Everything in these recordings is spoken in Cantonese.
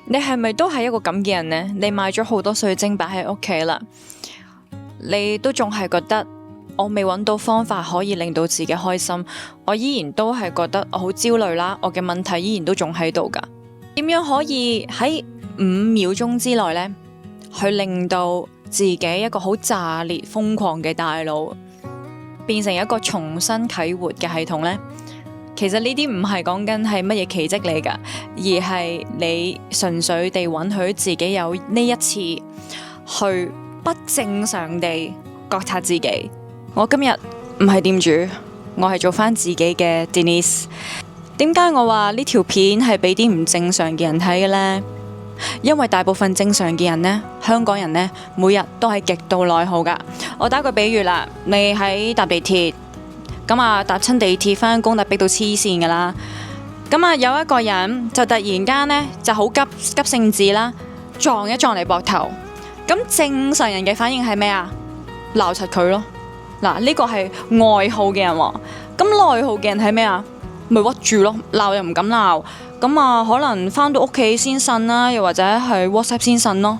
你係咪都係一個咁嘅人呢？你買咗好多水晶擺喺屋企啦，你都仲係覺得我未揾到方法可以令到自己開心，我依然都係覺得我好焦慮啦，我嘅問題依然都仲喺度噶。點樣可以喺5秒鐘之內呢，去令到自己一個好炸裂瘋狂嘅大腦變成一個重新啟活嘅系統呢？其實呢啲唔係講緊係乜嘢奇蹟嚟噶，而係你純粹地允許自己有呢一次去不正常地覺察自己。我今日唔係店主，我係做翻自己嘅 Denise。點解我話呢條片係俾啲唔正常嘅人睇嘅呢？因為大部分正常嘅人呢，香港人呢，每日都係極度內耗噶。我打個比喻啦，你喺搭地鐵，咁啊搭親地鐵翻工就逼到黐線噶啦。咁啊有一個人就突然間呢就好急性子啦，撞一撞你膊頭。咁正常人嘅反應係咩啊？鬧柒佢咯。嗱，呢個係外耗嘅人喎。咁內耗嘅人係咩啊？咪屈住咯，鬧又唔敢鬧。咁啊，可能翻到屋企先呻啦，又或者係 WhatsApp 先呻咯。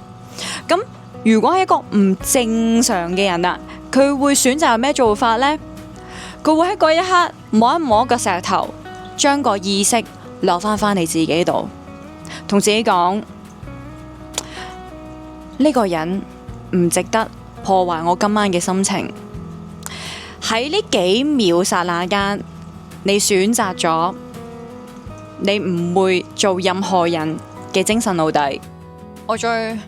咁如果係一個唔正常嘅人啊，佢會選擇咩做法呢？佢會喺嗰一刻摸一摸個石頭，將個意識落翻你自己度，同自己講：呢個人唔值得破壞我今晚嘅心情。喺呢幾秒剎那間，你選擇咗你唔會做任何人嘅精神奴隸。我再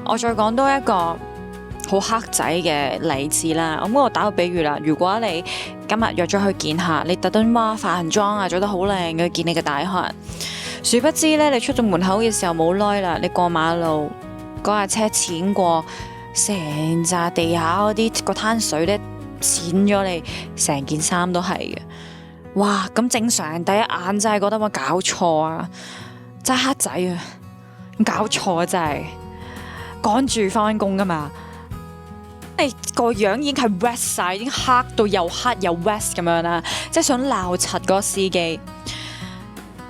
講多一個好黑仔嘅例子啦。咁我打個比喻啦，如果你今日約咗去見下，你特登化痕妝啊，做得好靚嘅見你嘅大客人，殊不知呢，你出到門口嘅時候冇耐啦，你過馬路嗰架車淺過，成扎地下嗰啲個灘水呢，濺咗你成件衫都係嘅。哇！咁正常人第一眼真係覺得我搞錯啊，真係黑仔啊，搞錯啊，真係趕住翻工噶嘛。你個樣已經係 wet 晒，已經黑到又黑又 wet 咁樣啦，即係想鬧柒嗰個司機。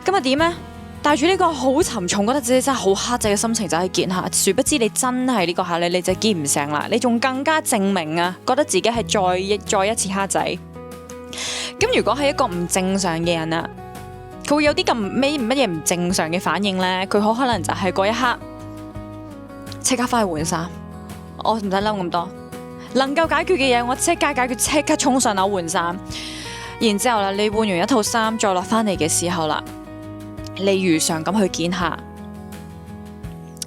今日點呢？帶住呢個好沉重，覺得自己真係好黑仔嘅心情就去見下，殊不知你真係呢個客你就見唔成啦，你仲更加證明啊，覺得自己係再一次黑仔。咁如果係一個唔正常嘅人啊，佢會有啲咁乜嘢唔正常嘅反應呢？佢好可能就係嗰一刻即刻翻去換衫，我唔使諗咁多，能夠解決嘅嘢我即刻解決，即刻衝上樓換衫。然之後啦，你換完一套衫再落翻嚟嘅時候啦，你如常咁去見下。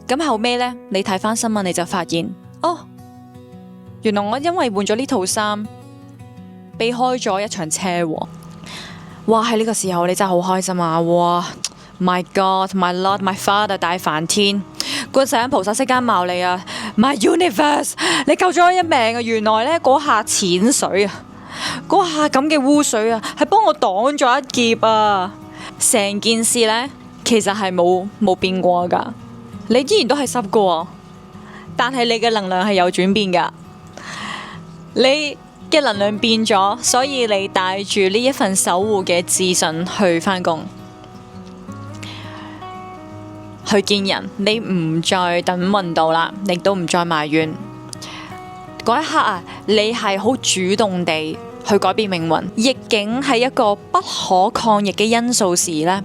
咁後尾呢，你睇翻新聞你就發現，哦，原來我因為換咗呢套衫，避開咗一場車禍。哇！喺呢個時候你真係好開心啊！哇 ！My God, my Lord, my Father， 大梵天，觀世音菩薩釋迦牟尼啊 ！My Universe， 你救咗我一命啊！原來呢嗰下淺水啊，嗰下咁嘅污水啊，係幫我擋咗一劫啊！成件事呢，其實係冇變過噶，你依然都係濕噶，但係你嘅能量係有轉變噶，你嘅能量變咗，所以你帶住呢一份守護嘅自信去返工，去見人，你唔再等運到啦，亦都唔再埋怨。嗰一刻啊，你係好主動地去改變命運。逆境係一個不可抗逆嘅因素時呢，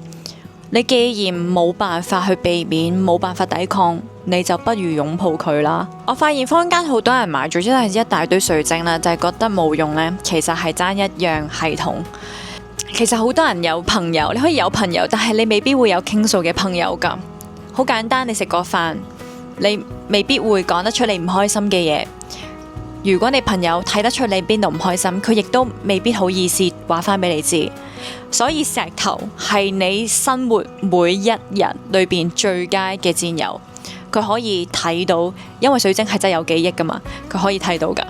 你既然冇辦法去避免，冇辦法抵抗，你就不如擁抱佢啦。我發現坊間好多人買咗真係一大堆水晶啦，就係覺得冇用呢。其實係爭一樣系統。其實好多人有朋友，你可以有朋友，但係你未必會有傾訴嘅朋友噶。好簡單，你食個飯，你未必會講得出你唔開心嘅嘢。如果你朋友睇得出你邊度唔開心，佢亦都未必好意思話翻俾你知。所以石頭係你生活每一日裏邊最佳嘅戰友，佢可以睇到，因為水晶係真係有記憶噶嘛，佢可以睇到噶。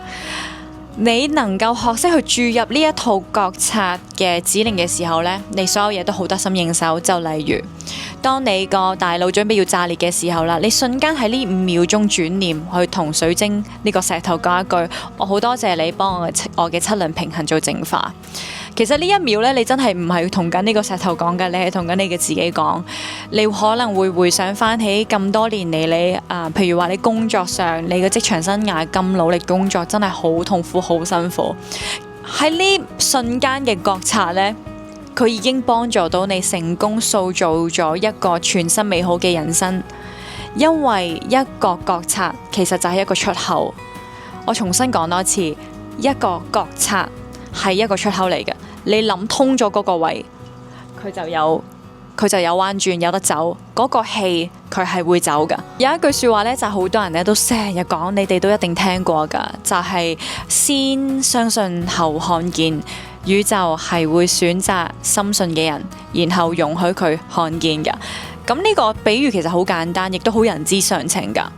你能夠學識去注入呢一套覺察嘅指令嘅時候呢，你所有嘢都好得心應手。就例如，當你個大腦準備要炸裂嘅時候啦，你瞬間喺呢5秒鐘轉念去同水晶呢個石頭講一句：我好多謝你幫我嘅七輪平衡做淨化。其實呢一秒咧，你真係唔係同緊呢個石頭講嘅，你係同緊你嘅自己講。你可能會回想翻起咁多年嚟你譬如話你工作上，你嘅職場生涯咁努力工作，真係好痛苦、好辛苦。喺呢瞬間嘅覺察呢，佢已經幫助到你成功塑造咗一個全新美好嘅人生。因為一個覺察其實就係一個出口。我重新講多次，一個覺察係一個出口嚟嘅。你諗通咗嗰個位，佢就有彎轉，有得走。嗰個氣佢係會走噶。有一句說話呢，就係好多人咧都成日講，你哋都一定聽過噶，就係先相信後看見。宇宙係會選擇深信嘅人，然後容許佢看見噶。咁呢個比喻其實好簡單，亦都好人之常情噶。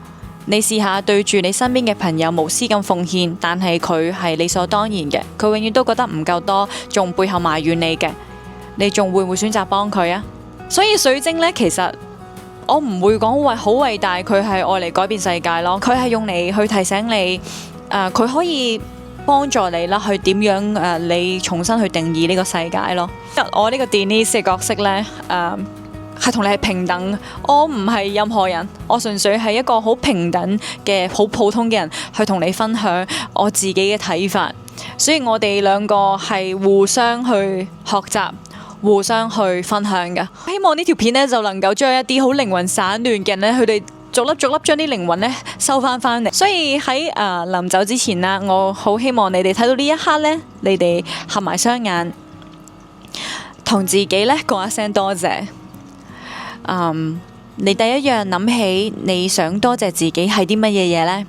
你試下對住你身邊嘅朋友無私咁奉獻，但係佢係理所當然嘅，佢永遠都覺得唔夠多，仲背後埋怨你嘅，你仲會唔會選擇幫佢啊？所以水晶呢，其實我唔會講好偉大，佢係愛嚟改變世界咯，佢係用嚟去提醒你，佢可以幫助你啦，去點樣你重新去定義呢個世界咯。我呢個 Denise 嘅角色呢，係同你係平等，我唔係任何人，我純粹係一個好平等嘅好普通嘅人，去同你分享我自己嘅睇法。所以我哋兩個係互相去學習，互相去分享嘅。希望呢條片呢，就能夠將一啲好靈魂散亂嘅人呢，佢哋逐粒逐粒將啲靈魂呢收翻嚟。所以喺臨走之前啦，我好希望你哋睇到呢一刻呢，你哋合埋雙眼，同自己呢講一聲多謝。你第一樣諗起你想多謝自己係啲乜嘢嘢呢？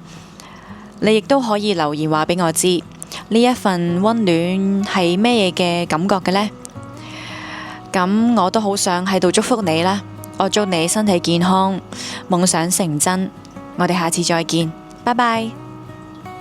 你亦都可以留言話俾我知，呢一份溫暖係咩嘢嘅感覺嘅呢？咁我都好想喺度祝福你啦，我祝你身體健康，夢想成真。我哋下次再見，拜拜。